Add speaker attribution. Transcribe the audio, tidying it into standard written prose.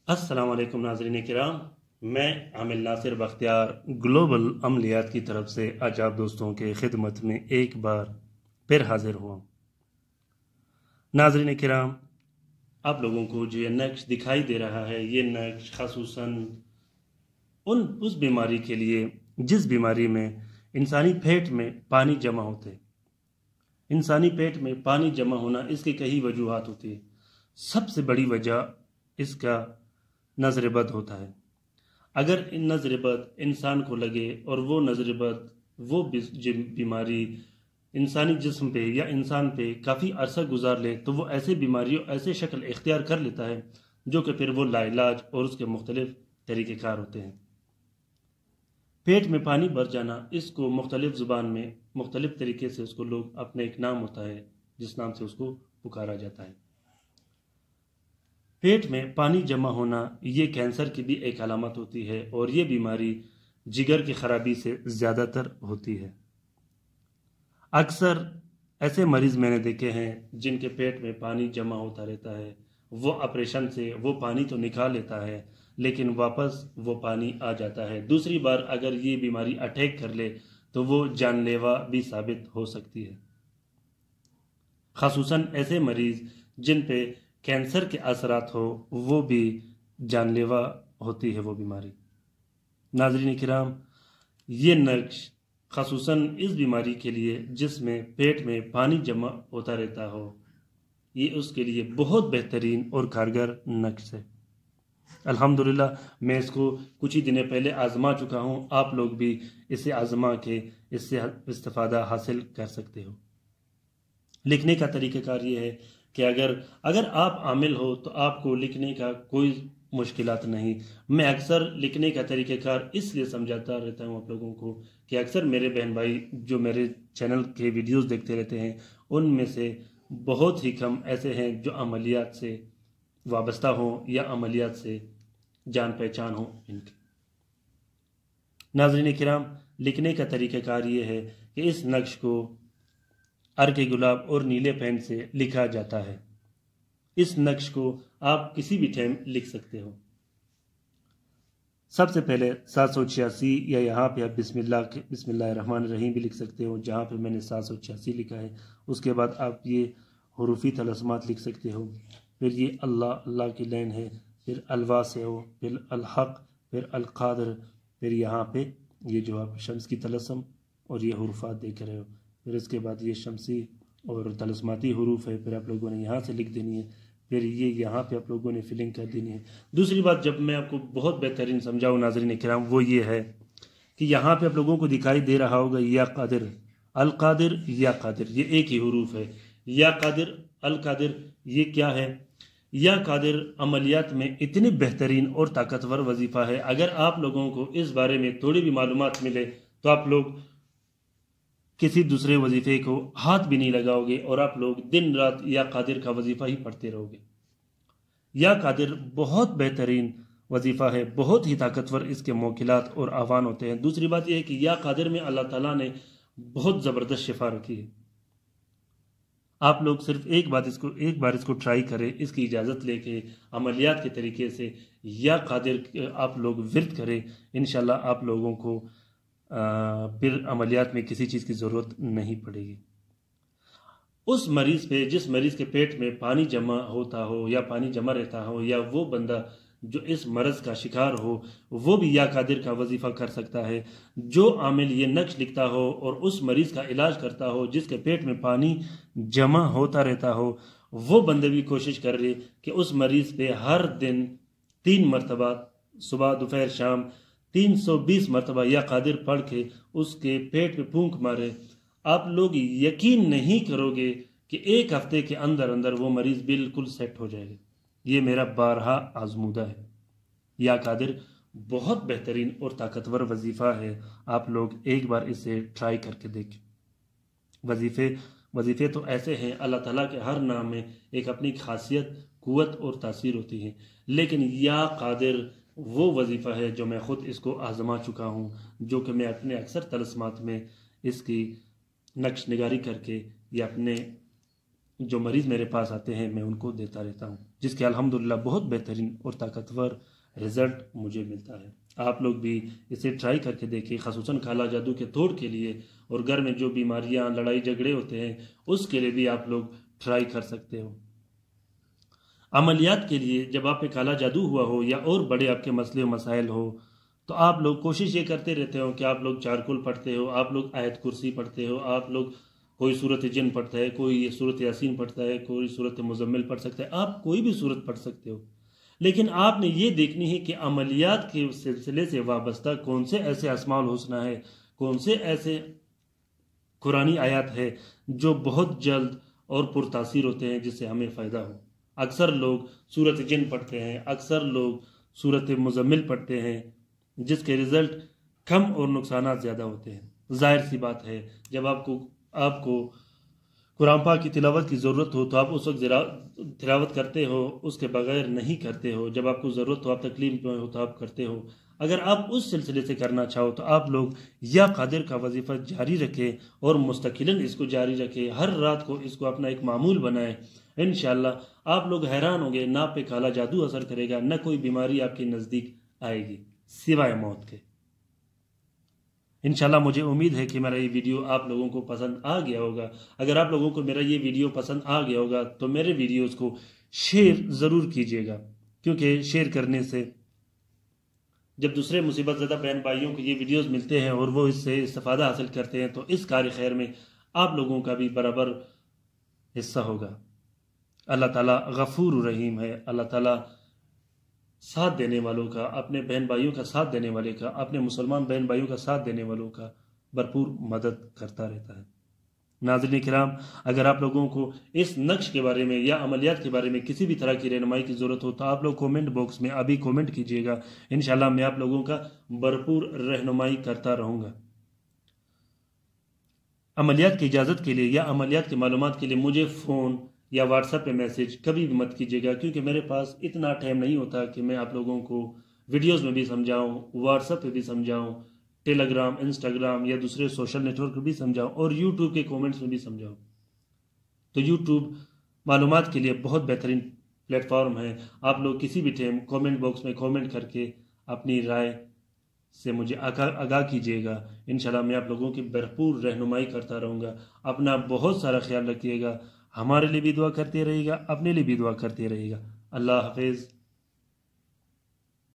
Speaker 1: अस्सलाम वालेकुम नाज़रीन किराम। मैं आमिल नासिर बख्तियार ग्लोबल अमलियात की तरफ से आज आप दोस्तों के खिदमत में एक बार फिर हाजिर हुआ। नाज़रीन किराम, आप लोगों को जो ये नक्श दिखाई दे रहा है, ये नक्श ख़ासूसन उस बीमारी के लिए जिस बीमारी में इंसानी पेट में पानी जमा होते। इंसानी पेट में पानी जमा होना, इसकी कई वजूहात होती है। सबसे बड़ी वजह इसका नज़र बद होता है। अगर इन नज़र बद इंसान को लगे और वो नज़र बद वो बीमारी इंसानी जिस्म पे या इंसान पे काफ़ी अरसा गुजार ले, तो वो ऐसे बीमारियों ऐसे शक्ल इख्तियार कर लेता है जो कि फिर वो लाइलाज और उसके मुख्तलिफ तरीक़ेकार होते हैं। पेट में पानी भर जाना, इसको मुख्तलिफ ज़ुबान में मुख्तलिफ तरीके से उसको लोग अपने एक नाम होता है जिस नाम से उसको पुकारा जाता है। पेट में पानी जमा होना ये कैंसर की भी एक अलामत होती है और ये बीमारी जिगर की खराबी से ज़्यादातर होती है। अक्सर ऐसे मरीज़ मैंने देखे हैं जिनके पेट में पानी जमा होता रहता है। वो ऑपरेशन से वो पानी तो निकाल लेता है, लेकिन वापस वो पानी आ जाता है। दूसरी बार अगर ये बीमारी अटैक कर ले तो वो जानलेवा भी साबित हो सकती है। ख़ासूसन ऐसे मरीज़ जिन पे कैंसर के असरात हो, वो भी जानलेवा होती है वो बीमारी। नाज़रीन किराम, ये नक्श ख़ासूसन इस बीमारी के लिए जिसमें पेट में पानी जमा होता रहता हो, ये उसके लिए बहुत बेहतरीन और कारगर नक्श है। अल्हम्दुलिल्लाह, मैं इसको कुछ ही दिन पहले आज़मा चुका हूँ। आप लोग भी इसे आज़मा के इससे इस्तिफ़ादा हासिल कर सकते हो। लिखने का तरीक़ाकार ये है कि अगर आप आमिल हो तो आपको लिखने का कोई मुश्किलात नहीं। मैं अक्सर लिखने का तरीक़ाकार इसलिए समझाता रहता हूँ आप लोगों को कि अक्सर मेरे बहन भाई जो मेरे चैनल के वीडियोस देखते रहते हैं, उनमें से बहुत ही कम ऐसे हैं जो अमलियात से वाबस्ता हों या अमलियात से जान पहचान हो इनकी। नाज़रीन किराम, लिखने का तरीक़ाकार ये है कि इस नक्श को अर्क गुलाब और नीले पेन से लिखा जाता है। इस नक्श को आप किसी भी टाइम लिख सकते हो। सबसे पहले 786 या यहाँ पे आप बिस्मिल्लाहिर्रहमानिर्रहीम भी लिख सकते हो, जहाँ पे मैंने 786 लिखा है। उसके बाद आप ये हुरूफी तलस्मात लिख सकते हो। फिर ये अल्लाह अल्लाह की लाइन है, फिर अलवासे हो, फिर अलहक, फिर अलकादर, फिर यहाँ पे ये जो आप शम्स की तलस्म और ये हुरूफात देख रहे हो। फिर इसके बाद ये शमसी और तलस्माती हरूफ है, फिर आप लोगों ने यहाँ से लिख देनी है। फिर ये यहाँ पे आप लोगों ने फिलिंग कर देनी है। दूसरी बात, जब मैं आपको बहुत बेहतरीन समझाऊँ नाज़रीन किराम, वो ये है कि यहाँ पे आप लोगों को दिखाई दे रहा होगा या कादिर, अल कादिर, या कादिर, ये एक ही हरूफ है। या कादिर, अल कादिर, ये क्या है? या कादिर अमलियात में इतनी बेहतरीन और ताकतवर वजीफ़ा है। अगर आप लोगों को इस बारे में थोड़ी भी मालूमात मिले तो आप लोग किसी दूसरे वजीफे को हाथ भी नहीं लगाओगे और आप लोग दिन रात या कादिर का वजीफा ही पढ़ते रहोगे। या कादिर बहुत बेहतरीन वजीफा है, बहुत ही ताकतवर इसके मौकिलात और आवान होते हैं। दूसरी बात यह है कि या कादिर में अल्लाह ताला ने बहुत ज़बरदस्त शिफा रखी है। आप लोग सिर्फ एक बार इसको ट्राई करें, इसकी इजाज़त लेके अमलियात के तरीके से या कादिर आप लोग विर्द करें। इंशाल्लाह आप लोगों को फिर अमलियात में किसी चीज़ की ज़रूरत नहीं पड़ेगी। उस मरीज़ पे जिस मरीज़ के पेट में पानी जमा होता हो या पानी जमा रहता हो, या वो बंदा जो इस मरज़ का शिकार हो, वो भी या कादिर का वजीफ़ा कर सकता है। जो आमिल ये नक्श लिखता हो और उस मरीज़ का इलाज करता हो जिसके पेट में पानी जमा होता रहता हो, वो बंदे भी कोशिश कर रहे कि उस मरीज़ पे हर दिन 3 मरतबा सुबह दोपहर शाम 320 मरतबा या कादिर पढ़ के उसके पेट पे फूंक मारे। आप लोग यकीन नहीं करोगे कि एक हफ्ते के अंदर अंदर वो मरीज़ बिल्कुल सेट हो जाएगा। ये मेरा बारहा आजमूदा है। या कादिर बहुत बेहतरीन और ताकतवर वजीफ़ा है। आप लोग एक बार इसे ट्राई करके देखें। वजीफ़े तो ऐसे हैं, अल्लाह ताला के हर नाम में एक अपनी खासियत, कुव्वत और तासीर होती है, लेकिन या कादिर वो वजीफ़ा है जो मैं ख़ुद इसको आज़मा चुका हूँ, जो कि मैं अपने अक्सर तलस्मात में इसकी नक्श निगारी करके या अपने जो मरीज़ मेरे पास आते हैं मैं उनको देता रहता हूँ। جس کے الحمدللہ بہت بہترین اور طاقتور رزلٹ مجھے ملتا ہے۔ آپ لوگ بھی اسے ٹرائی کر کے دیکھیں، خصوصاً کالا جادو کے توڑ کے لیے، اور گھر میں جو بیماریاں، لڑائی جھگڑے ہوتے ہیں اس کے لیے بھی آپ لوگ ٹرائی کر سکتے ہو۔ عملیات کے لیے جب آپ پہ کالا جادو ہوا ہو یا اور بڑے آپ کے مسئلے و مسائل ہو تو آپ لوگ کوشش یہ کرتے رہتے ہو کہ آپ لوگ چارکل پڑھتے ہو، آپ لوگ آیت کرسی پڑھتے ہو، آپ لوگ کوئی صورت جن پڑھتا ہے، کوئی صورت یاسین پڑھتا ہے، کوئی صورت مزمل پڑھ سکتا ہے، آپ کوئی بھی صورت پڑھ سکتے ہو، لیکن آپ نے یہ دیکھنی ہے کہ عملیات کے سلسلے سے وابستہ کون سے ایسے اسماء الحسنہ ہے، کون سے ایسے قرآنی آیات ہے جو بہت جلد اور پرتاثیر ہوتے ہیں جس سے ہمیں فائدہ ہو۔ اکثر لوگ صورت جن پڑھتے ہیں، اکثر لوگ صورت مزمل پڑھتے ہیں، جس کے رزلٹ کم اور نقصانات زیادہ ہوتے ہیں۔ ظاہر سی بات ہے، جب آپ کو قرآن پاک کی تلاوت کی ضرورت ہو تو آپ اس وقت تلاوت کرتے ہو، اس کے بغیر نہیں کرتے ہو۔ جب آپ کو ضرورت ہو، آپ تکلیف میں ہو تو آپ کرتے ہو۔ اگر آپ اس سلسلے سے کرنا چاہو تو آپ لوگ یا قادر کا وظیفہ جاری رکھیں اور مستقلاً اس کو جاری رکھیں، ہر رات کو اس کو اپنا ایک معمول بنائیں۔ انشاءاللہ آپ لوگ حیران ہوں گے، نہ آپ پہ کالا جادو اثر کرے گا، نہ کوئی بیماری آپ کے نزدیک آئے گی سوائے موت کے۔ انشاءاللہ مجھے امید ہے کہ میرا یہ ویڈیو آپ لوگوں کو پسند آ گیا ہوگا۔ اگر آپ لوگوں کو میرا یہ ویڈیو پسند آ گیا ہوگا تو میرے ویڈیوز کو شیئر ضرور کیجیے گا، کیونکہ شیئر کرنے سے جب دوسرے مصیبت زدہ بہن بھائیوں کو یہ ویڈیوز ملتے ہیں اور وہ اس سے استفادہ حاصل کرتے ہیں تو اس کار خیر میں آپ لوگوں کا بھی برابر حصہ ہوگا۔ اللہ تعالیٰ غفور رحیم ہے، اللہ تعالیٰ ساتھ دینے والوں کا، اپنے بہن بھائیوں کا ساتھ دینے والے کا، اپنے مسلمان بہن بھائیوں کا ساتھ دینے والوں کا بھرپور مدد کرتا رہتا ہے۔ ناظرین کرام، اگر آپ لوگوں کو اس نقش کے بارے میں یا عملیات کے بارے میں کسی بھی طرح کی رہنمائی کی ضرورت ہو تو آپ لوگ کومنٹ باکس میں ابھی کومنٹ کیجیے گا، انشاءاللہ میں آپ لوگوں کا بھرپور رہنمائی کرتا رہوں گا۔ عملیات کی اجازت کے لیے یا عملیات کی معلومات کے لیے مجھے فون یا واٹس ایپ پہ میسج کبھی بھی مت کیجیے گا، کیونکہ میرے پاس اتنا ٹائم نہیں ہوتا کہ میں آپ لوگوں کو ویڈیوز میں بھی سمجھاؤں، واٹس ایپ پہ بھی سمجھاؤں، ٹیلی گرام، انسٹاگرام یا دوسرے سوشل نیٹ ورک بھی سمجھاؤں، اور یوٹیوب کے کومنٹس میں بھی سمجھاؤں۔ تو یوٹیوب معلومات کے لیے بہت بہترین پلیٹ فارم ہے۔ آپ لوگ کسی بھی ٹائم کومنٹ باکس میں کومنٹ کر کے اپنی رائے سے مجھے آگاہ کیجیے گا، انشاءاللہ میں آپ لوگوں کی بھرپور رہنمائی کرتا رہوں گا۔ اپنا بہت سارا خیال رکھیے گا، ہمارے لیے بھی دعا کرتے رہیے گا، اپنے لیے بھی دعا کرتے رہیے گا۔ اللہ حافظ۔